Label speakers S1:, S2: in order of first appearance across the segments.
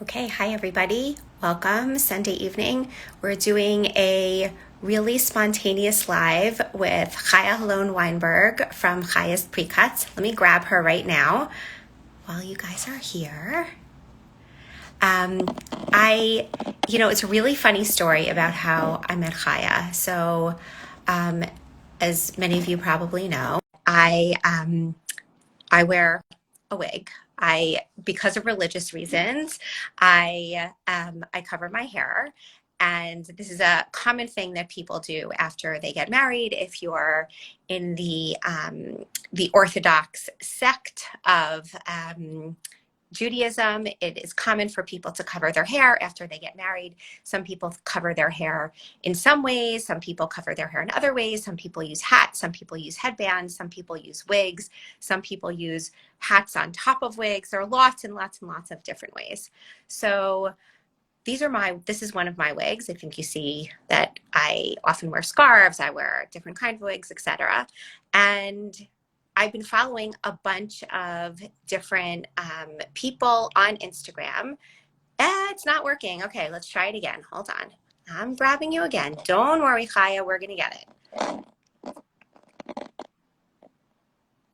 S1: Okay, hi everybody. Welcome. Sunday evening. We're doing a really spontaneous live with Chaya Halon-Weinberg from Chaya's Precuts. Let me grab her right now while you guys are here. Um, I, it's a really funny story about how I met Chaya. So, as many of you probably know, I wear a wig. Because of religious reasons, I cover my hair, and this is a common thing that people do after they get married. If you're in the Orthodox sect of Judaism, it is common for people to cover their hair after they get married. Some people cover their hair in some ways, some people cover their hair in other ways. Some people use hats, some people use headbands, some people use wigs, some people use hats on top of wigs. There are lots and lots and lots of different ways. So this is one of my wigs. I think you see that I often wear scarves, I wear different kinds of wigs, etc. And I've been following a bunch of different people on Instagram. It's not working. Okay, let's try it again. Hold on. I'm grabbing you again. Don't worry, Chaya, we're going to get it.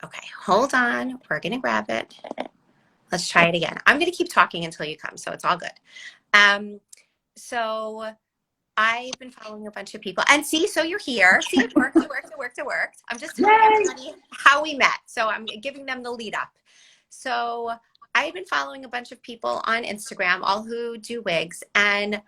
S1: Okay, hold on. We're going to grab it. Let's try it again. I'm going to keep talking until you come, so it's all good. So I've been following a bunch of people, and so you're here. See, it worked, it worked, it worked, it worked. I'm just telling everybody how we met. So I'm giving them the lead up. So I've been following a bunch of people on Instagram, all who do wigs, and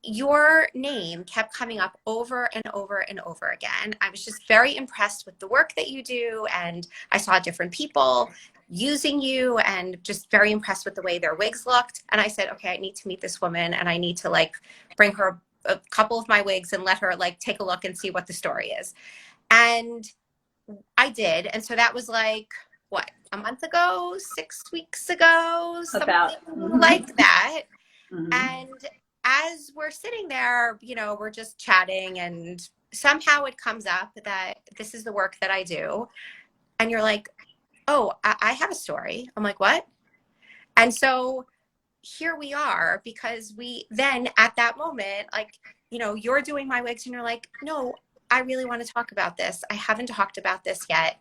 S1: your name kept coming up over and over and over again. I was just very impressed with the work that you do, and I saw different people using you and just very impressed with the way their wigs looked. And I said, okay, I need to meet this woman, and I need to bring her a couple of my wigs and let her take a look and see what the story is. And I did. And so that was what, a month ago, 6 weeks ago, something like that. Mm-hmm. And as we're sitting there, we're just chatting, and somehow it comes up that this is the work that I do. And you're like, oh, I have a story. I'm like, what? And so here we are, because we then at that moment, you're doing my wigs and you're like, no, I really want to talk about this. I haven't talked about this yet.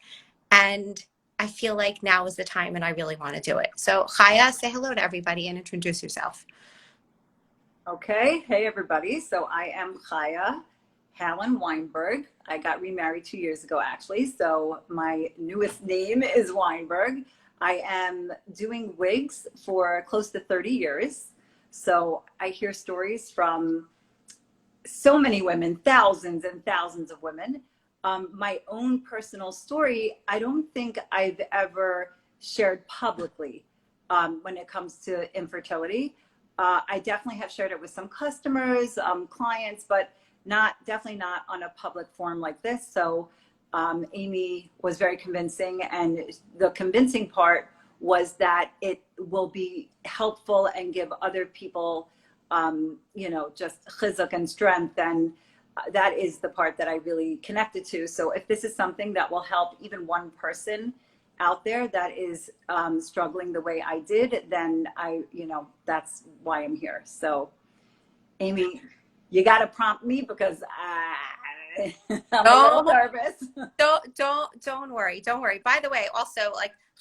S1: And I feel like now is the time, and I really want to do it. So Chaya, say hello to everybody and introduce yourself.
S2: Okay. Hey, everybody. So I am Chaya Halon-Weinberg. I got remarried 2 years ago, actually. So my newest name is Weinberg. I am doing wigs for close to 30 years. So I hear stories from so many women, thousands and thousands of women. My own personal story, I don't think I've ever shared publicly when it comes to infertility. I definitely have shared it with some customers, clients, but definitely not on a public forum like this. So Amy was very convincing, and the convincing part was that it will be helpful and give other people, just chizuk and strength. And that is the part that I really connected to. So if this is something that will help even one person out there that is struggling the way I did, then that's why I'm here. So Amy, you got to prompt me, because I'm a little nervous.
S1: Don't worry. Don't worry. By the way, also,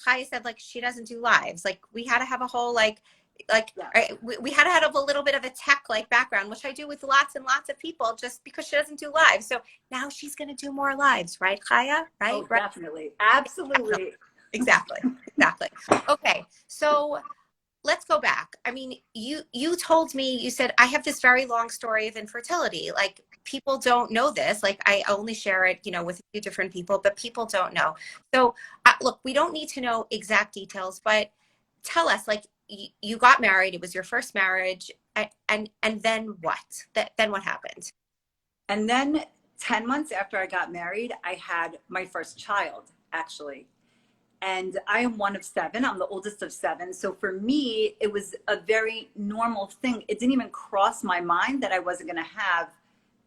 S1: Chaya said, she doesn't do lives. We had to have a whole, we had to have a little bit of a tech background, which I do with lots and lots of people, just because she doesn't do lives. So now she's going to do more lives, right, Chaya? Right?
S2: Oh, definitely. Absolutely.
S1: Exactly. Okay. So let's go back. I mean, you told me, you said, I have this very long story of infertility. People don't know this. I only share it, with a few different people, but people don't know. So look, we don't need to know exact details, but tell us, you got married. It was your first marriage. And then what? Then what happened?
S2: And then 10 months after I got married, I had my first child, actually. And I am one of 7. I'm the oldest of 7. So for me, it was a very normal thing. It didn't even cross my mind that I wasn't going to have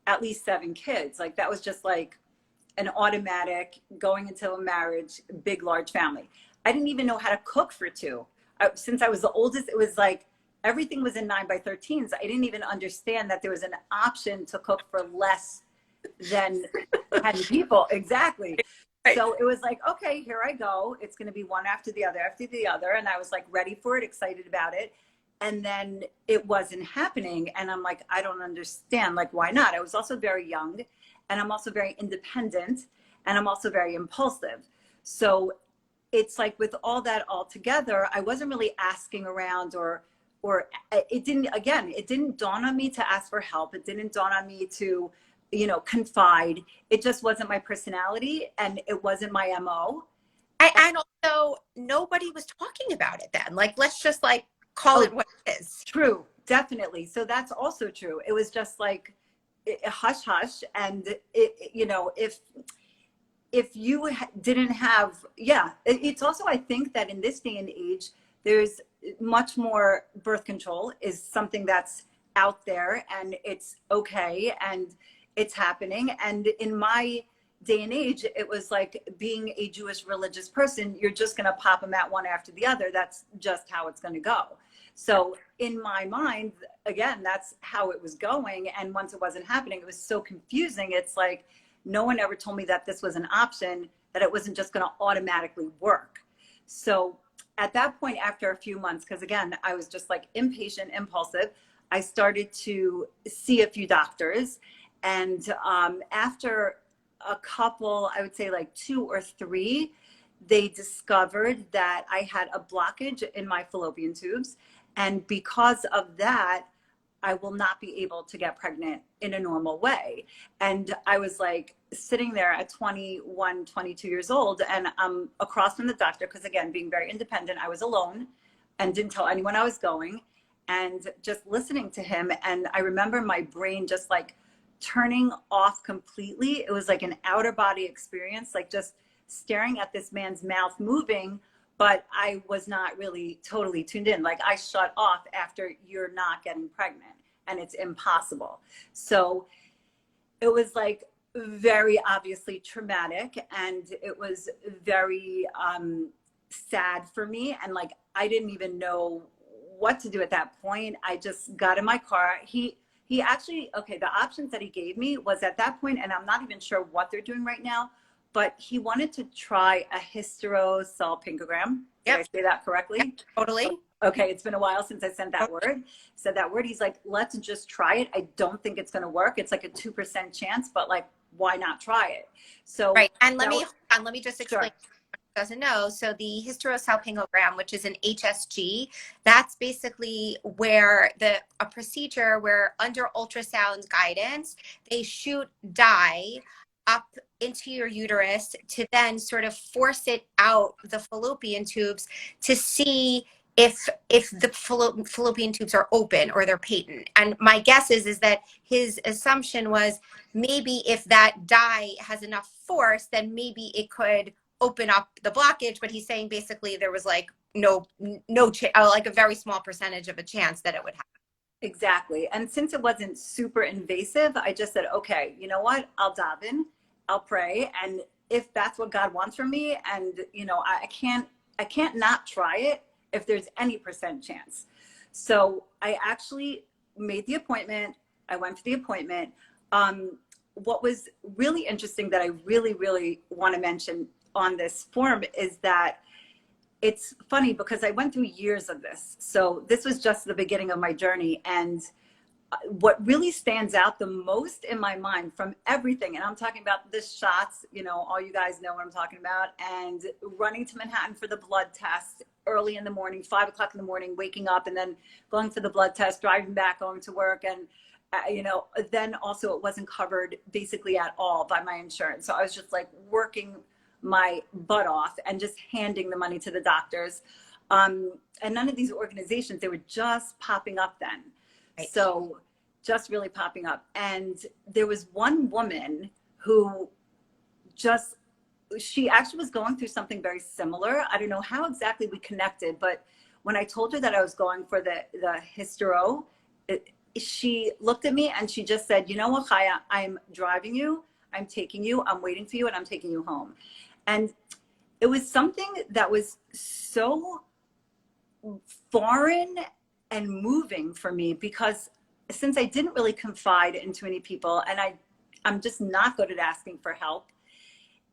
S2: at least 7 kids. That was just an automatic going into a marriage, big, large family. I didn't even know how to cook for 2. Since I was the oldest, it was everything was in 9x13s. I didn't even understand that there was an option to cook for less than 10 people. Exactly.
S1: Right.
S2: So it was like, okay, here I go. It's going to be one after the other. And I was like ready for it, excited about it. And then it wasn't happening. And I'm like, I don't understand. Like, why not? I was also very young, and I'm also very independent, and I'm also very impulsive. So it's like with all that all together, I wasn't really asking around, or it didn't dawn on me to ask for help. It didn't dawn on me to, confide. It just wasn't my personality, and it wasn't my MO.
S1: And also, nobody was talking about it then. Like, let's just like call it what it is.
S2: True, definitely. So that's also true. It was just like hush hush, and if you didn't have, it's also, I think that in this day and age, there's much more. Birth control is something that's out there, and it's okay, and it's happening. And in my day and age, it was like, being a Jewish religious person, you're just going to pop them out one after the other. That's just how it's going to go. So in my mind, again, that's how it was going. And once it wasn't happening, it was so confusing. It's like, no one ever told me that this was an option, that it wasn't just going to automatically work. So at that point, after a few months, because again, I was just like impatient, impulsive, I started to see a few doctors. And after a couple, I would say like 2 or 3, they discovered that I had a blockage in my fallopian tubes. And because of that, I will not be able to get pregnant in a normal way. And I was like sitting there at 21, 22 years old, and I'm across from the doctor, because again, being very independent, I was alone and didn't tell anyone I was going, and just listening to him. And I remember my brain just like turning off completely. It was like an outer body experience, like just staring at this man's mouth moving, but I was not really totally tuned in. Like, I shut off after you're not getting pregnant, and it's impossible. So it was like very obviously traumatic, and it was very sad for me. And like, I didn't even know what to do at that point. I just got in my car. He actually, okay, the options that he gave me was at that point, and I'm not even sure what they're doing right now, but he wanted to try a hysterosalpingogram. Did I say that correctly?
S1: Yep, totally.
S2: Okay, it's been a while since I said that word. He's like, let's just try it. I don't think it's going to work. It's like a 2% chance, but like, why not try it? So
S1: right. And let me just explain.
S2: Sure.
S1: Doesn't know. So the hysterosalpingogram, which is an HSG, that's basically where a procedure where under ultrasound guidance, they shoot dye up into your uterus to then sort of force it out the fallopian tubes to see if the fallopian tubes are open or they're patent. And my guess is that his assumption was, maybe if that dye has enough force, then maybe it could open up the blockage. But he's saying basically there was like like a very small percentage of a chance that it would happen.
S2: Exactly. And since it wasn't super invasive, I just said, okay, you know what? I'll dive in, I'll pray. And if that's what God wants from me, and I can't not try it if there's any percent chance. So I actually made the appointment. I went for the appointment. What was really interesting that I really, really want to mention on this form is that it's funny, because I went through years of this. So this was just the beginning of my journey. And what really stands out the most in my mind from everything, and I'm talking about the shots, all you guys know what I'm talking about, and running to Manhattan for the blood test early in the morning, 5 o'clock in the morning, waking up and then going for the blood test, driving back, going to work. And then also it wasn't covered basically at all by my insurance. So I was just like working my butt off and just handing the money to the doctors. And none of these organizations, they were just popping up then. Right. So just really popping up. And there was one woman who she actually was going through something very similar. I don't know how exactly we connected, but when I told her that I was going for the hystero, she looked at me and she just said, you know what, Chaya, I'm driving you, I'm taking you, I'm waiting for you, and I'm taking you home. And it was something that was so foreign and moving for me, because since I didn't really confide in too many people, and I'm just not good at asking for help,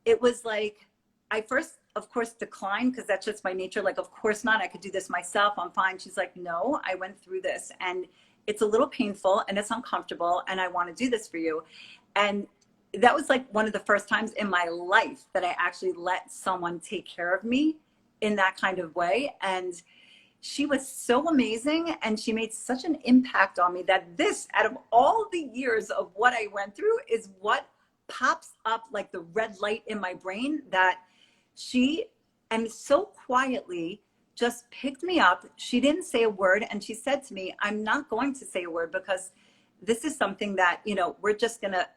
S2: it was like, I first, of course, declined, because that's just my nature. Like, of course not. I could do this myself. I'm fine. She's like, no, I went through this and it's a little painful and it's uncomfortable and I want to do this for you. And that was like one of the first times in my life that I actually let someone take care of me in that kind of way. And she was so amazing, and she made such an impact on me that this, out of all the years of what I went through, is what pops up like the red light in my brain, that she, and so quietly, just picked me up. She didn't say a word, and she said to me, I'm not going to say a word, because this is something that, you know, we're just gonna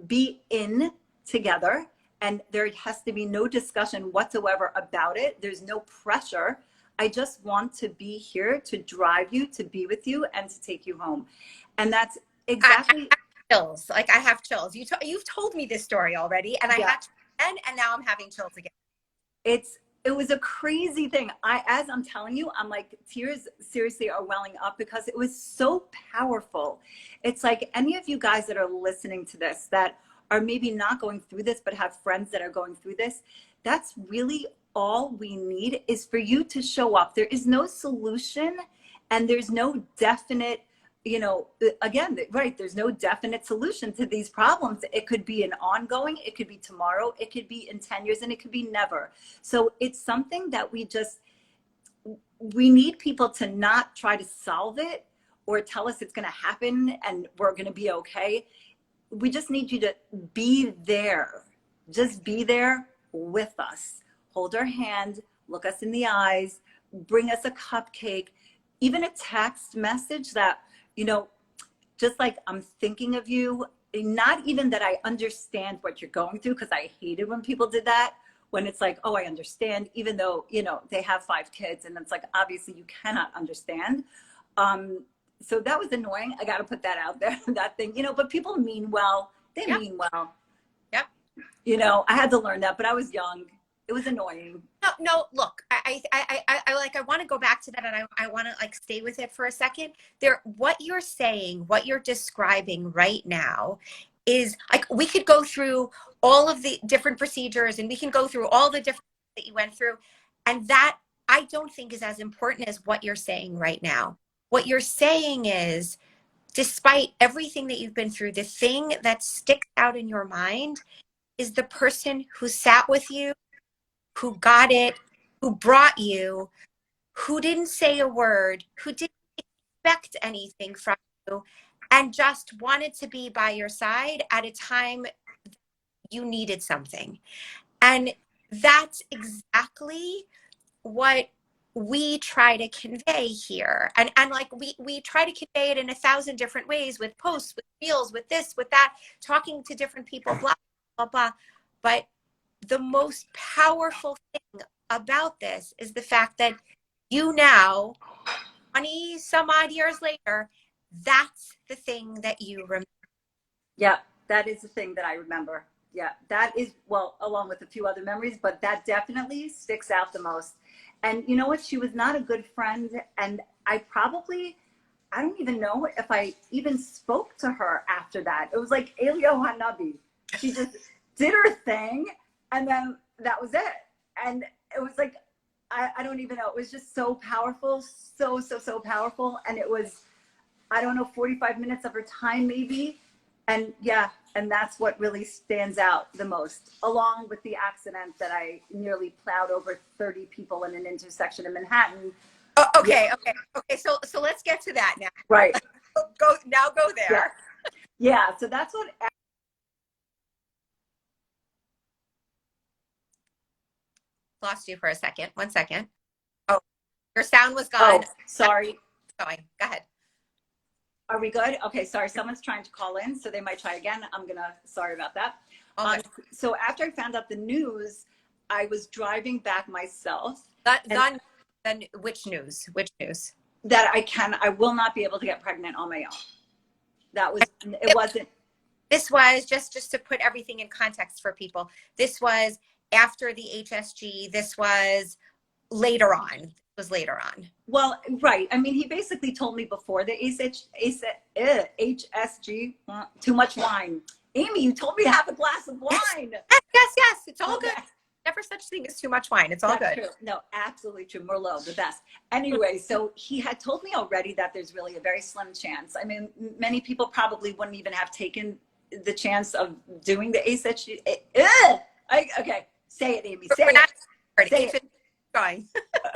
S2: be in together, and there has to be no discussion whatsoever about it. There's no pressure. I just want to be here to drive you, to be with you, and to take you home. And that's exactly.
S1: I have chills. Like, I have chills. You've told me this story already, and I had chills then, and now I'm having chills again.
S2: It was a crazy thing. As I'm telling you, I'm like, tears seriously are welling up, because it was so powerful. It's like, any of you guys that are listening to this that are maybe not going through this, but have friends that are going through this, that's really all we need, is for you to show up. There is no solution, and there's no definite, you know, again, right, there's no definite solution to these problems. It could be an ongoing, it could be tomorrow, it could be in 10 years, and it could be never. So it's something that we need people to not try to solve it or tell us it's going to happen and we're going to be okay. We just need you to be there. Just be there with us. Hold our hand, look us in the eyes, bring us a cupcake, even a text message that, you know, just like, I'm thinking of you. Not even that I understand what you're going through, because I hated when people did that, when it's like, oh, I understand, even though, you know, they have 5 kids, and it's like, obviously you cannot understand. So that was annoying. I got to put that out there, that thing, you know, but people mean well. They mean well.
S1: Yep.
S2: You know, I had to learn that, but I was young. It was annoying.
S1: No, look, I want to go back to that, and I want to like stay with it for a second. What you're saying, what you're describing right now is like, we could go through all of the different procedures, and we can go through all the different that you went through. And that, I don't think, is as important as what you're saying right now. What you're saying is, despite everything that you've been through, the thing that sticks out in your mind is the person who sat with you, who got it, who brought you, who didn't say a word, who didn't expect anything from you, and just wanted to be by your side at a time you needed something. And that's exactly what we try to convey here. And like, we try to convey it in 1,000 different ways, with posts, with reels, with this, with that, talking to different people, blah, blah, blah. But the most powerful thing about this is the fact that you now, 20 some odd years later, that's the thing that you remember.
S2: Yeah, that is the thing that I remember. Yeah, that is, well, along with a few other memories, but that definitely sticks out the most. And you know what? She was not a good friend. And I don't even know if I even spoke to her after that. It was like Elio Hanabi. She just did her thing, and then that was it. And it was like, I don't even know. It was just so powerful, so powerful. And it was, I don't know, 45 minutes of her time maybe. And yeah, and that's what really stands out the most, along with the accident that I nearly plowed over 30 people in an intersection in Manhattan.
S1: Oh, okay. So let's get to that now.
S2: Right.
S1: Go there.
S2: Yeah. So that's what.
S1: Lost you for a second. 1 second. Oh, your sound was gone.
S2: Oh, sorry.
S1: Going. Go ahead.
S2: Are we good? Okay, sorry, someone's trying to call in, so they might try again. Sorry about that. So after I found out the news, I was driving back myself.
S1: Then which news? Which news?
S2: That I will not be able to get pregnant on my own. It wasn't.
S1: This was, just to put everything in context for people, this was after the HSG. This was later on. was later on.
S2: Well, right. I mean, he basically told me before the HSG, too much wine. Amy, you told me to have a glass of wine.
S1: Yes. It's all
S2: Okay.
S1: good. Never such thing as too much wine. It's all
S2: That's
S1: good.
S2: true. No, absolutely true. Merlot, the best. Anyway, so he had told me already that there's really a very slim chance. I mean, many people probably wouldn't even have taken the chance of doing the HSG. Okay, say it, Amy. Say it. Say it.
S1: Going.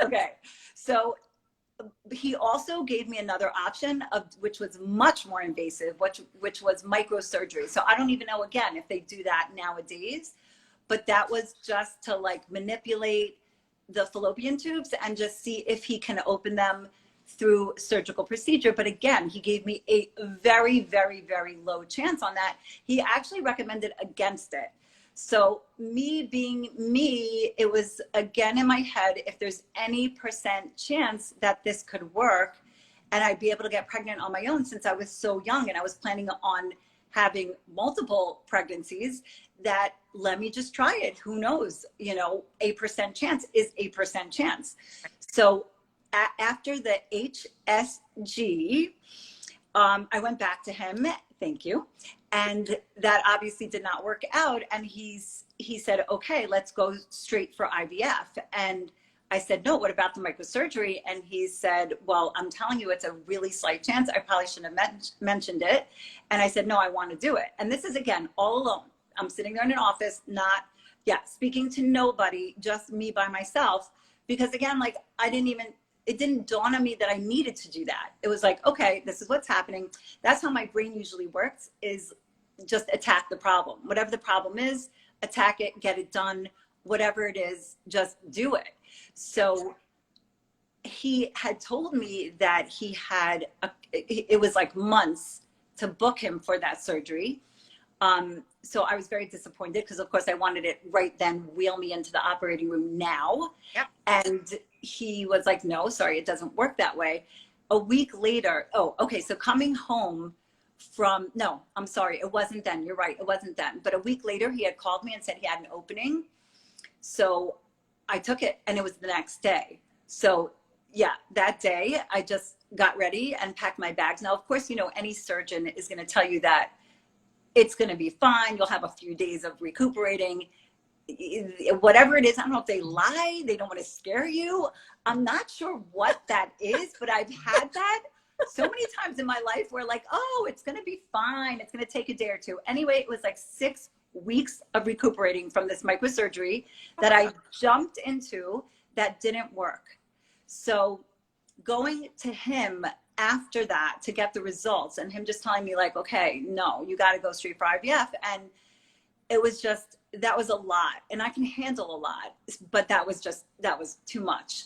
S2: Okay, so he also gave me another option of which was much more invasive, which was microsurgery. So I don't even know again if they do that nowadays, but that was just to like manipulate the fallopian tubes and just see if he can open them through surgical procedure. But again, he gave me a very, very, very low chance on that. He actually recommended against it. So me being me, it was again in my head, if there's any % chance that this could work and I'd be able to get pregnant on my own, since I was so young and I was planning on having multiple pregnancies, that let me just try it. Who knows? You know, a % chance is a % chance. So after the HSG, I went back to him. Thank you. And that obviously did not work out. And he said, okay, let's go straight for IVF. And I said, no, what about the microsurgery? And he said, well, I'm telling you, it's a really slight chance. I probably shouldn't have mentioned it. And I said, no, I want to do it. And this is, again, all alone. I'm sitting there in an office, speaking to nobody, just me by myself. Because again, like it didn't dawn on me that I needed to do that. It was like, okay, this is what's happening. That's how my brain usually works, is just attack the problem. Whatever the problem is, attack it, get it done. Whatever it is, just do it. So he had told me that he had, it was like months to book him for that surgery. So I was very disappointed because of course I wanted it right then, wheel me into the operating room now.
S1: Yep.
S2: And he was like, no, sorry, it doesn't work that way. A week later, so coming home from, no, I'm sorry, it wasn't then. You're right, it wasn't then. But a week later, he had called me and said he had an opening. So I took it and it was the next day. So yeah, that day I just got ready and packed my bags. Now, of course, you know, any surgeon is going to tell you that it's going to be fine. You'll have a few days of recuperating. Whatever it is, I don't know if they lie, they don't want to scare you. I'm not sure what that is, but I've had that so many times in my life where like, oh, it's going to be fine. It's going to take a day or two. Anyway, it was like 6 weeks of recuperating from this microsurgery that I jumped into that didn't work. So going to him after that to get the results and him just telling me like, okay, no, you got to go straight for IVF. And it was just, that was a lot, and I can handle a lot, but that was too much.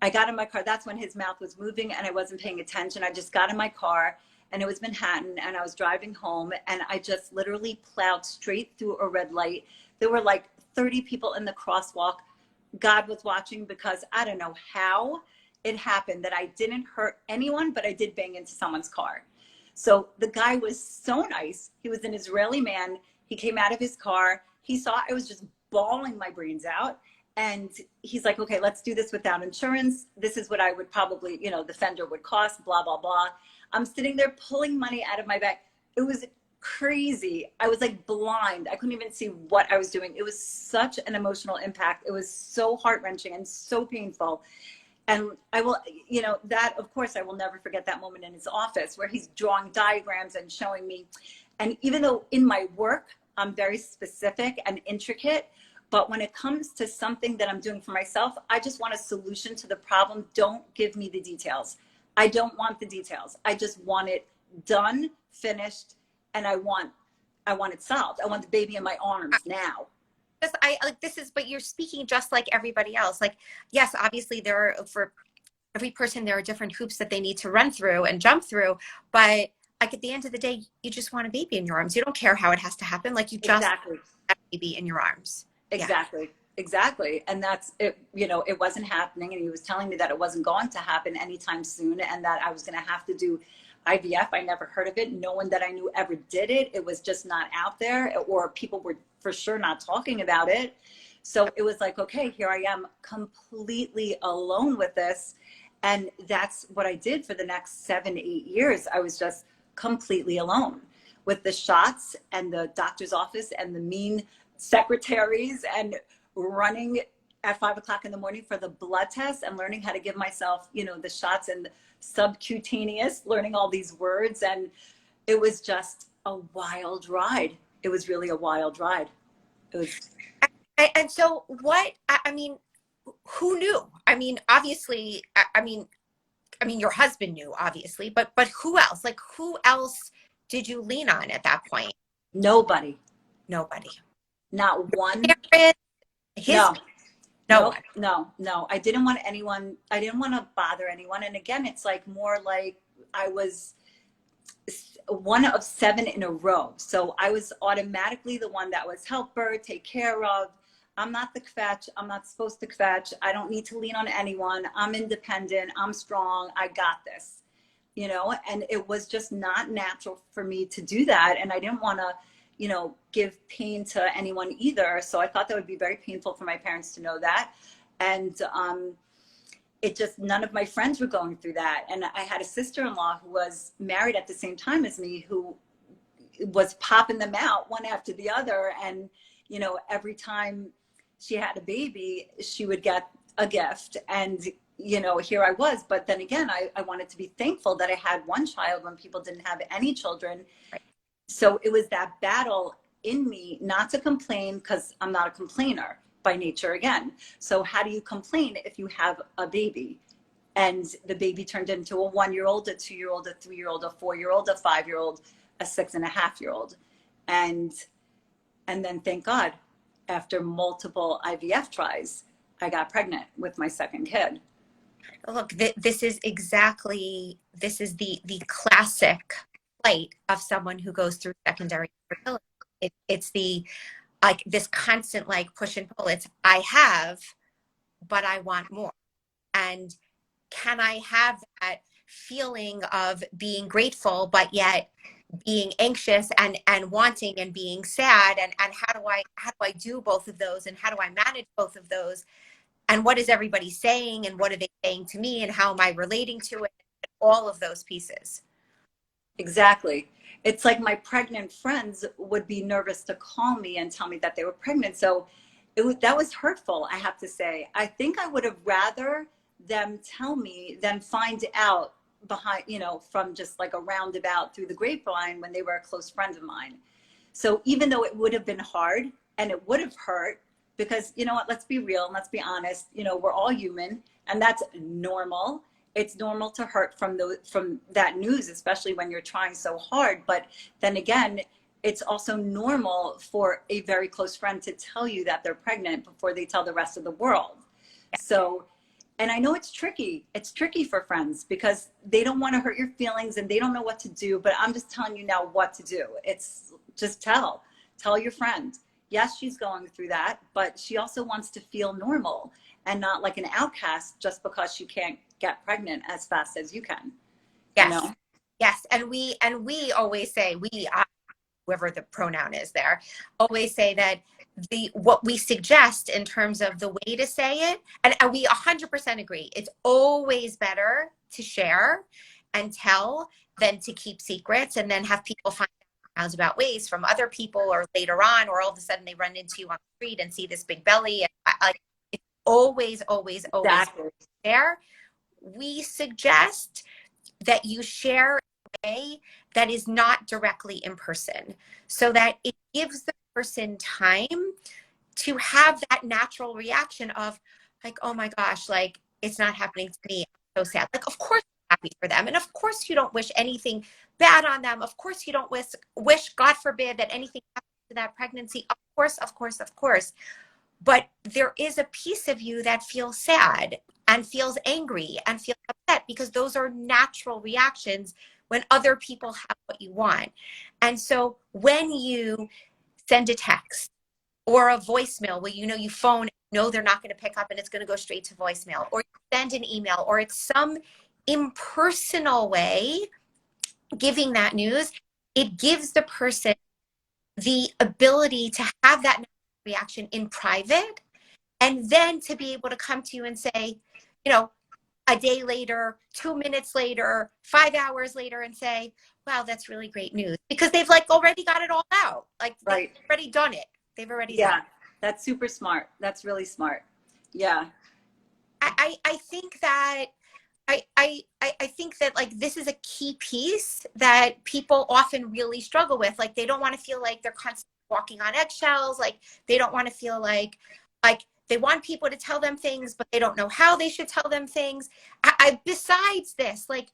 S2: I got in my car. That's when his mouth was moving and I wasn't paying attention. I just got in my car and it was Manhattan and I was driving home and I just literally plowed straight through a red light. There were like 30 people in the crosswalk. God was watching because I don't know how it happened that I didn't hurt anyone, but I did bang into someone's car. So the guy was so nice. He was an Israeli man. He came out of his car. He saw I was just bawling my brains out. And he's like, okay, let's do this without insurance. This is what I would probably, you know, the fender would cost, blah, blah, blah. I'm sitting there pulling money out of my bag. It was crazy. I was like blind. I couldn't even see what I was doing. It was such an emotional impact. It was so heart-wrenching and so painful. And I will, you know, that, of course, I will never forget that moment in his office where he's drawing diagrams and showing me. And even though in my work, I'm very specific and intricate, but when it comes to something that I'm doing for myself, I just want a solution to the problem. Don't give me the details. I don't want the details. I just want it done, finished, and I want it solved. I want the baby in my arms now.
S1: But you're speaking just like everybody else. Like, yes, obviously for every person, there are different hoops that they need to run through and jump through. But like at the end of the day, you just want a baby in your arms. You don't care how it has to happen. Like you just want a baby in your arms.
S2: Exactly. Yeah. Exactly. And that's it, you know, it wasn't happening. And he was telling me that it wasn't going to happen anytime soon and that I was going to have to do IVF. I never heard of it. No one that I knew ever did it. It was just not out there, or people were for sure not talking about it. So it was like, okay, here I am completely alone with this. And that's what I did for the next 7, 8 years. I was just completely alone with the shots and the doctor's office and the mean secretaries and running at 5 o'clock in the morning for the blood test and learning how to give myself, the shots and subcutaneous, learning all these words. And it was just a wild ride. It was really a wild ride. It was.
S1: And so what, I mean, who knew? I mean, obviously, I mean, your husband knew, obviously, but who else? Like, who else did you lean on at that point?
S2: Nobody.
S1: Nobody.
S2: Not one.
S1: Parents,
S2: No.
S1: No.
S2: No. I didn't want to bother anyone. And again, it's like more like I was one of 7 in a row. So I was automatically the one that was helper, take care of. I'm not the kvetch. I'm not supposed to kvetch. I don't need to lean on anyone. I'm independent. I'm strong. I got this, and it was just not natural for me to do that. And I didn't want to, give pain to anyone either. So I thought that would be very painful for my parents to know that. And it just, none of my friends were going through that. And I had a sister-in-law who was married at the same time as me, who was popping them out one after the other. And, every time she had a baby, she would get a gift. And, here I was. But then again, I wanted to be thankful that I had one child when people didn't have any children.
S1: Right.
S2: So it was that battle in me not to complain, because I'm not a complainer by nature again. So how do you complain if you have a baby and the baby turned into a 1-year-old, a 2-year-old, a 3-year-old, a 4-year-old, a 5-year-old, a 6.5-year-old? And then thank God, after multiple IVF tries, I got pregnant with my second kid.
S1: Look, this is the classic plight of someone who goes through secondary infertility. It's the, like, this constant, like, push and pull. It's, I have, but I want more. And can I have that feeling of being grateful, but yet being anxious and wanting and being sad? And how do I do both of those? And how do I manage both of those? And what is everybody saying? And what are they saying to me? And how am I relating to it? All of those pieces.
S2: Exactly. It's like my pregnant friends would be nervous to call me and tell me that they were pregnant. So that was hurtful, I have to say. I think I would have rather them tell me than find out behind, from just like a roundabout through the grapevine when they were a close friend of mine. So even though it would have been hard and it would have hurt, because let's be real and let's be honest, we're all human, and that's normal. It's normal to hurt from that news, especially when you're trying so hard. But then again, it's also normal for a very close friend to tell you that they're pregnant before they tell the rest of the world. So, and I know it's tricky. It's tricky for friends because they don't want to hurt your feelings and they don't know what to do. But I'm just telling you now what to do. It's just tell your friend. Yes, she's going through that, but she also wants to feel normal and not like an outcast just because she can't get pregnant as fast as you can.
S1: Yes. Yes. And we always say, whoever the pronoun is there, always say that what we suggest in terms of the way to say it, and we 100% agree, it's always better to share and tell than to keep secrets and then have people find out about ways from other people, or later on, or all of a sudden they run into you on the street and see this big belly. And it's always
S2: Exactly.
S1: share. We suggest that you share in a way that is not directly in person, so that it gives the person time to have that natural reaction of like, oh my gosh, like, it's not happening to me. I'm so sad. Like, of course you're happy for them. And of course you don't wish anything bad on them. Of course you don't wish, God forbid, that anything happens to that pregnancy. Of course. But there is a piece of you that feels sad and feels angry and feels upset, because those are natural reactions when other people have what you want. And so when you send a text or a voicemail where you phone, they're not going to pick up and it's going to go straight to voicemail, or you send an email, or it's some impersonal way giving that news, it gives the person the ability to have that reaction in private And then to be able to come to you and say, you know, a day later, 2 minutes later, 5 hours later, and say, wow, that's really great news, because they've like already got it all out. Like they've
S2: Right.
S1: already done it. They've already done
S2: Yeah.
S1: it.
S2: That's super smart. That's really smart. Yeah.
S1: I think that I think that like this is a key piece that people often really struggle with. Like they don't want to feel like they're constantly walking on eggshells. Like they don't want to feel like they want people to tell them things, but they don't know how they should tell them things. Besides this, like,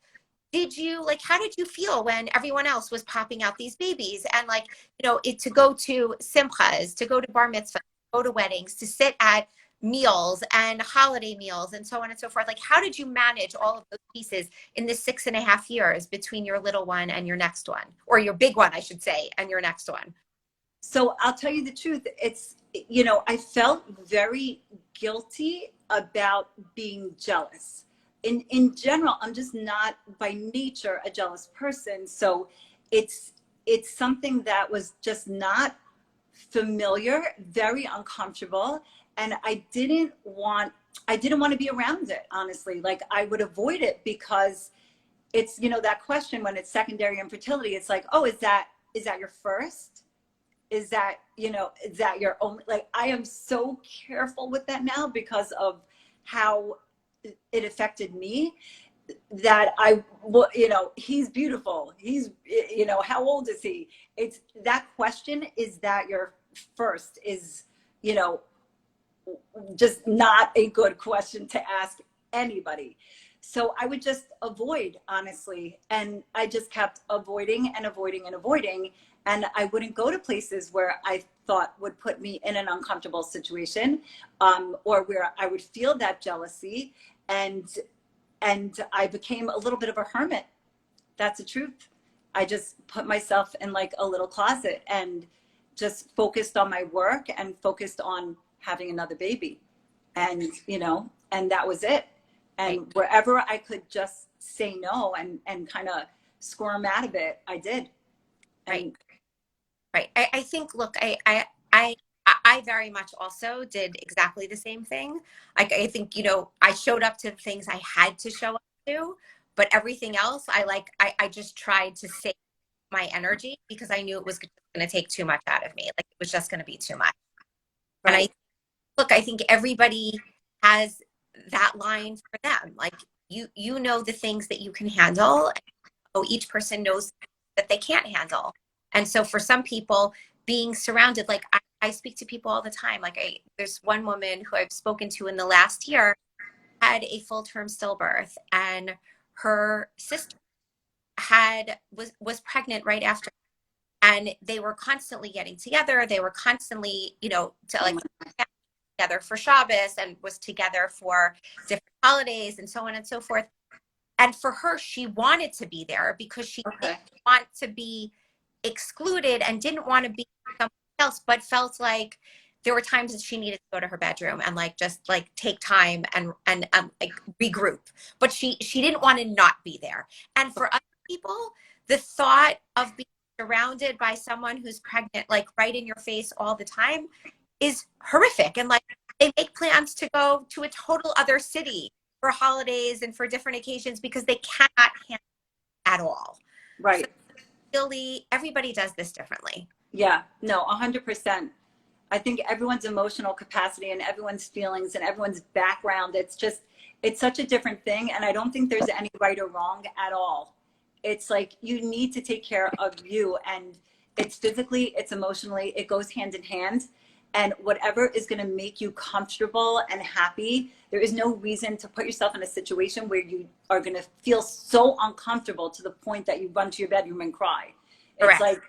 S1: how did you feel when everyone else was popping out these babies, and like, to go to simchas, to go to bar mitzvahs, to go to weddings, to sit at meals and holiday meals and so on and so forth. Like, how did you manage all of those pieces in the 6.5 years between your little one and your next one, or your big one, I should say, and your next one?
S2: So I'll tell you the truth. I felt very guilty about being jealous. In general, I'm just not by nature a jealous person. So it's something that was just not familiar, very uncomfortable. And I didn't want to be around it, honestly. Like I would avoid it because it's, that question when it's secondary infertility, it's like, oh, is that your first? Is that your only? Like, I am so careful with that now because of how it affected me, that he's beautiful. He's, how old is he? It's that question, is that your first, is, just not a good question to ask anybody. So I would just avoid, honestly. And I just kept avoiding and avoiding and avoiding. And I wouldn't go to places where I thought would put me in an uncomfortable situation, or where I would feel that jealousy. And I became a little bit of a hermit. That's the truth. I just put myself in like a little closet and just focused on my work and focused on having another baby. And, and that was it. And wherever I could just say no and kind of squirm out of it, I did. And
S1: Right. I think, look, I very much also did exactly the same thing. Like, I think, I showed up to the things I had to show up to, but everything else, I just tried to save my energy because I knew it was going to take too much out of me. Like, it was just going to be too much.
S2: right.
S1: And I think everybody has that line for them. Like, you know the things that you can handle. Each person knows that they can't handle. And so for some people, being surrounded, like I speak to people all the time. Like there's one woman who I've spoken to in the last year, had a full-term stillbirth, and her sister was pregnant right after, and they were constantly getting together. They were constantly, to like together for Shabbos, and was together for different holidays and so on and so forth. And for her, she wanted to be there because she didn't want to be excluded and didn't want to be something else, but felt like there were times that she needed to go to her bedroom and like just like take time and like regroup. But she didn't want to not be there. And for other people, the thought of being surrounded by someone who's pregnant, like right in your face all the time, is horrific. And like they make plans to go to a total other city for holidays and for different occasions because they cannot handle it at all.
S2: Right.
S1: So really, everybody does this differently.
S2: Yeah, no, 100%. I think everyone's emotional capacity and everyone's feelings and everyone's background, it's such a different thing. And I don't think there's any right or wrong at all. It's like, you need to take care of you, and it's physically, it's emotionally, it goes hand in hand. And whatever is going to make you comfortable and happy, there is no reason to put yourself in a situation where you are going to feel so uncomfortable to the point that you run to your bedroom and cry. It's like,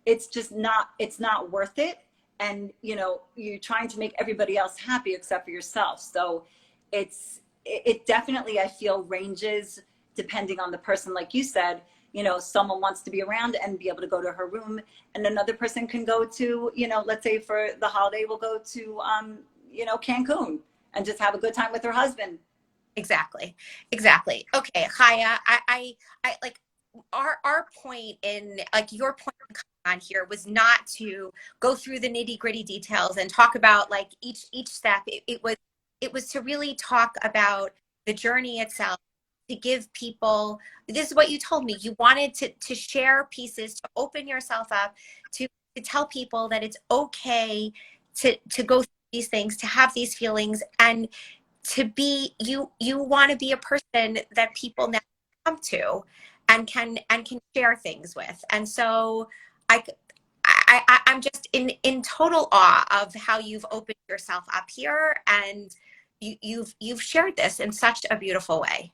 S2: it's just not, it's not worth it. And, you're trying to make everybody else happy except for yourself. So it definitely, I feel, ranges depending on the person. Like you said, someone wants to be around and be able to go to her room, and another person can go to, let's say for the holiday, we'll go to, Cancun and just have a good time with her husband.
S1: Exactly. Okay, Chaya, I like our point in, like, your point in on here was not to go through the nitty-gritty details and talk about like each step. It was to really talk about the journey itself, to give people, this is what you told me, you wanted to share pieces, to open yourself up, to tell people that it's okay to go through these things, to have these feelings, and to be, you want to be a person that people now come to and can share things with. And so I'm just in total awe of how you've opened yourself up here, and you've shared this in such a beautiful way.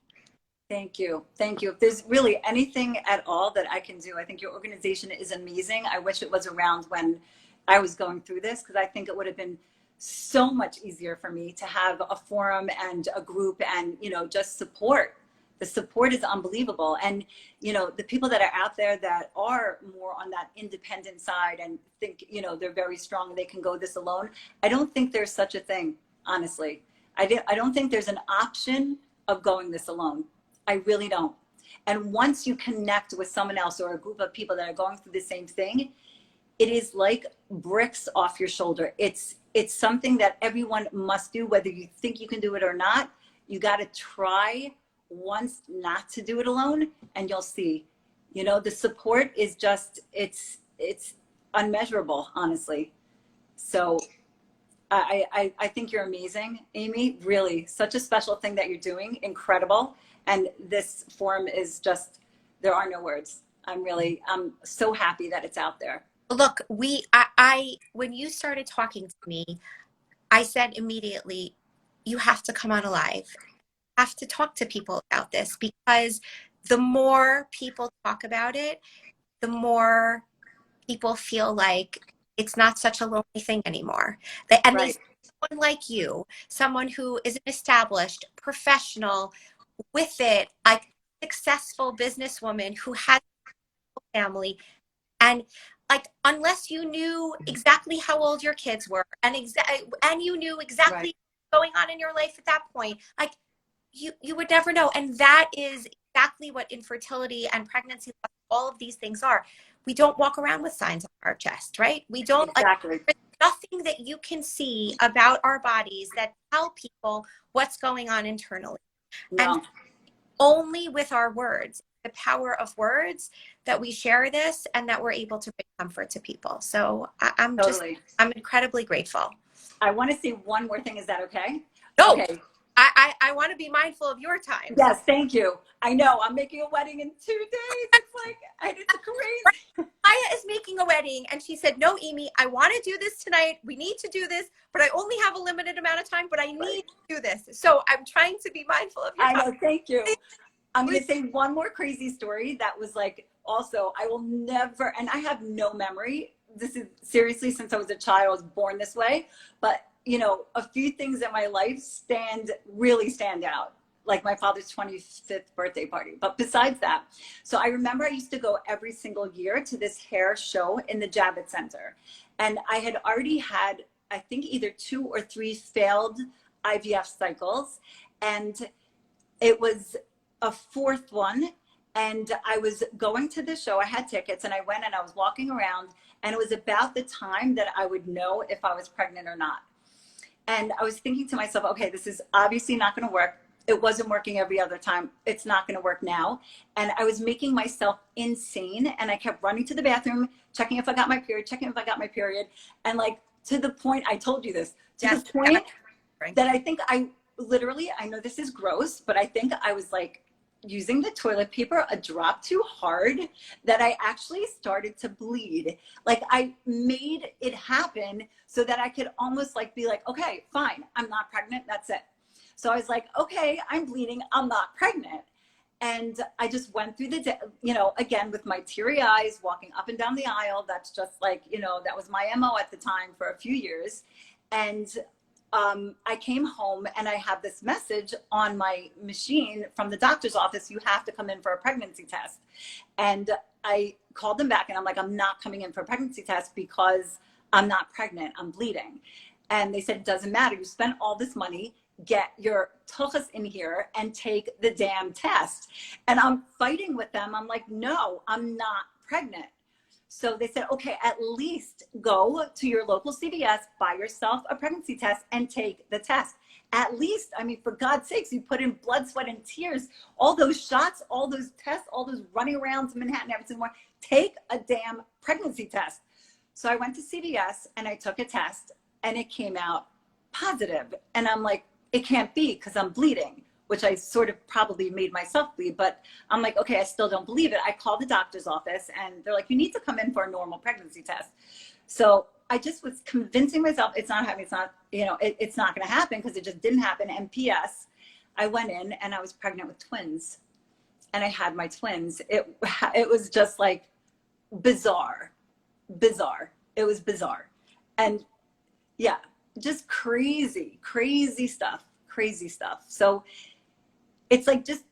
S2: Thank you. Thank you. If there's really anything at all that I can do, I think your organization is amazing. I wish it was around when I was going through this, because I think it would have been so much easier for me to have a forum and a group and, you know, just support. The support is unbelievable. And, you know, the people that are out there that are more on that independent side and think, you know, they're very strong and they can go this alone. I don't think there's such a thing, honestly. I don't think there's an option of going this alone. I really don't. And once you connect with someone else or a group of people that are going through the same thing, it is like bricks off your shoulder. It's something that everyone must do, whether you think you can do it or not. You got to try once not to do it alone, and you'll see, you know, the support is just, it's unmeasurable, honestly. So I think you're amazing, Amy. Really, such a special thing that you're doing. Incredible. And this forum is just, there are no words. I'm so happy that it's out there.
S1: Look, when you started talking to me, I said immediately, you have to come on Alive. You have to talk to people about this, because the more people talk about it, the more people feel like it's not such a lonely thing anymore. And they, someone like you, someone who is an established professional with it, like successful businesswoman who has a family, and like, unless you knew exactly how old your kids were and you knew exactly what's going on in your life at that point, like you would never know. And that is exactly what infertility and pregnancy, all of these things are. We don't walk around with signs on our chest, right? We don't,
S2: exactly.
S1: like, there's nothing that you can see about our bodies that tell people what's going on internally.
S2: No.
S1: And only with our words, the power of words, that we share this and that we're able to bring comfort to people. So I'm incredibly grateful.
S2: I want to say one more thing. Is that okay?
S1: No.
S2: Okay.
S1: I want to be mindful of your time.
S2: Yes, thank you. I know I'm making a wedding in 2 days. It's like, it's crazy.
S1: Maya is making a wedding, and she said, no, Amy, I want to do this tonight. We need to do this, but I only have a limited amount of time, but I need to do this. So I'm trying to be mindful of your time.
S2: I know, thank you. I'm going to say one more crazy story that was like, also, I will never, and I have no memory. This is seriously, since I was a child, I was born this way. But, you know, a few things in my life really stand out, like my father's 25th birthday party. But besides that, so I remember I used to go every single year to this hair show in the Javits Center. And I had already had, I think, either 2 or 3 failed IVF cycles. And it was a 4th one. And I was going to the show. I had tickets, and I went and I was walking around, and it was about the time that I would know if I was pregnant or not. And I was thinking to myself, okay, this is obviously not going to work. It wasn't working every other time. It's not going to work now. And I was making myself insane. And I kept running to the bathroom, checking if I got my period, And like, to the point, I told you this, to the point that I think I know this is gross, but I think I was like using the toilet paper a drop too hard, that I actually started to bleed. Like, I made it happen so that I could almost like be like, okay, fine, I'm not pregnant, that's it. So I was like, okay, I'm bleeding, I'm not pregnant. And I just went through the day, you know, again, with my teary eyes, walking up and down the aisle. That's just like, you know, that was my MO at the time for a few years. And I came home and I have this message on my machine from the doctor's office: you have to come in for a pregnancy test. And I called them back and I'm like, I'm not coming in for a pregnancy test because I'm not pregnant, I'm bleeding. And they said, it doesn't matter, you spent all this money, get your tuchus in here and take the damn test. And I'm fighting with them. I'm like, no, I'm not pregnant. So they said, okay, at least go to your local CVS, buy yourself a pregnancy test and take the test. At least, I mean, for God's sakes, you put in blood, sweat, and tears, all those shots, all those tests, all those running around to Manhattan every single morning. Take a damn pregnancy test. So I went to CVS and I took a test and it came out positive. And I'm like, it can't be because I'm bleeding, which I sort of probably made myself bleed, but I'm like, okay, I still don't believe it. I called the doctor's office and they're like, you need to come in for a normal pregnancy test. So I just was convincing myself it's not happening. It's not, it's not going to happen because it just didn't happen. And PS, I went in and I was pregnant with twins and I had my twins. It was just like bizarre. It was bizarre. And yeah, just crazy stuff. So it's like, just,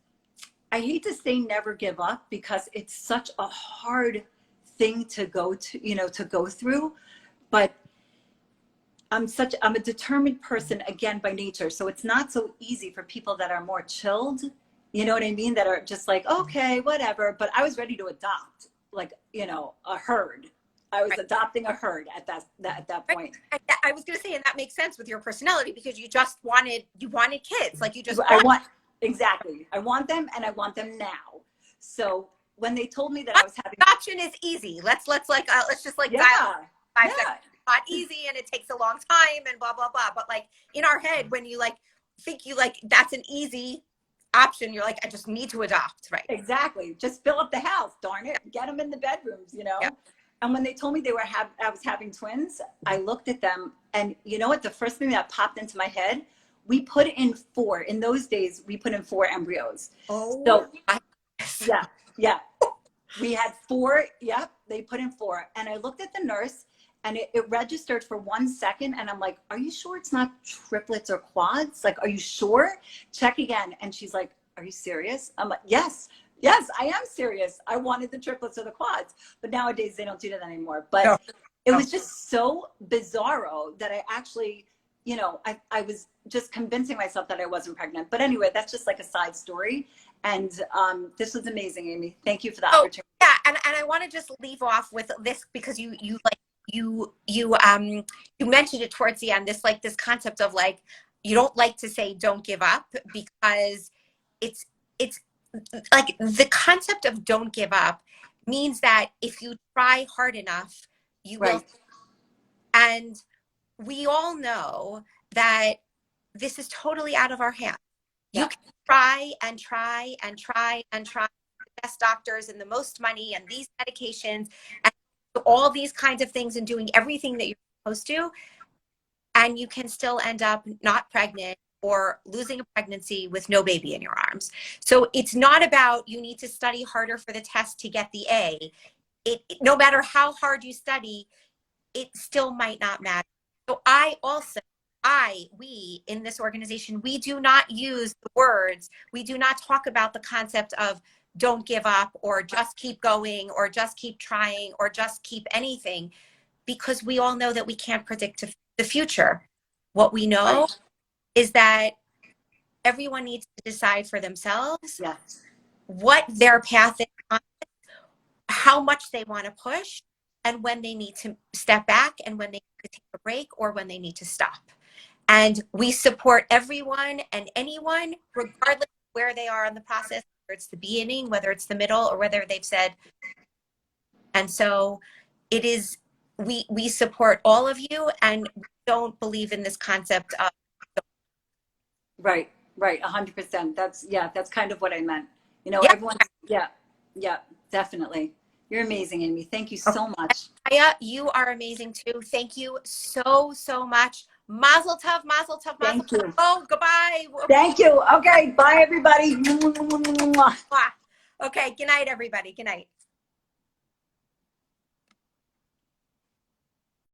S2: I hate to say never give up because it's such a hard thing to go through, but I'm a determined person again by nature. So it's not so easy for people that are more chilled, you know what I mean? That are just like, okay, whatever. But I was ready to adopt like, a herd. I was adopting a herd at that point.
S1: I was going to say, and that makes sense with your personality because you wanted kids. Like you just
S2: exactly. I want them and I want them now. So when they told me that I was having
S1: adoption is easy. Let's just dial 5 seconds. It's not easy and it takes a long time and blah, blah, blah. But like in our head, when you think that's an easy option, you're like, I just need to adopt. Right.
S2: Exactly. Just fill up the house. Darn it. Get them in the bedrooms, Yeah. And when they told me I was having twins, I looked at them and you know what? The first thing that popped into my head, we put in 4. In those days, we put in 4 embryos.
S1: Oh,
S2: so yeah. We had 4. Yep. They put in 4. And I looked at the nurse and it registered for 1 second. And I'm like, are you sure it's not triplets or quads? Like, are you sure? Check again. And she's like, are you serious? I'm like, yes, I am serious. I wanted the triplets or the quads, but nowadays they don't do that anymore. But it was just so bizarro that I actually, I was just convincing myself that I wasn't pregnant. But anyway, that's just like a side story. And this was amazing, Amy. Thank you for the opportunity.
S1: Yeah, and I want to just leave off with this because you mentioned it towards the end. This concept of like you don't like to say don't give up because it's like the concept of don't give up means that if you try hard enough, you will. And we all know that this is totally out of our hands. You can try and try and try and try the best doctors and the most money and these medications and all these kinds of things and doing everything that you're supposed to. And you can still end up not pregnant or losing a pregnancy with no baby in your arms. So it's not about you need to study harder for the test to get the A. No matter how hard you study, it still might not matter. So we in this organization, we do not use the words, we do not talk about the concept of don't give up or just keep going or just keep trying or just keep anything, because we all know that we can't predict the future. What we know is that everyone needs to decide for themselves what their path is, how much they want to push, and when they need to step back and when they need to take a break or when they need to stop. And we support everyone and anyone, regardless of where they are in the process, whether it's the beginning, whether it's the middle, or whether they've said. And so it is, we support all of you and don't believe in this concept of.
S2: Right, 100%. That's kind of what I meant. Everyone's, definitely. You're amazing, Amy. Thank you so much.
S1: Chaya, you are amazing too. Thank you so much. Mazel tov, mazel tov, mazel
S2: Thank you.
S1: tov. Oh, goodbye.
S2: Thank you. Okay, bye everybody.
S1: Okay, good night, everybody. Good night.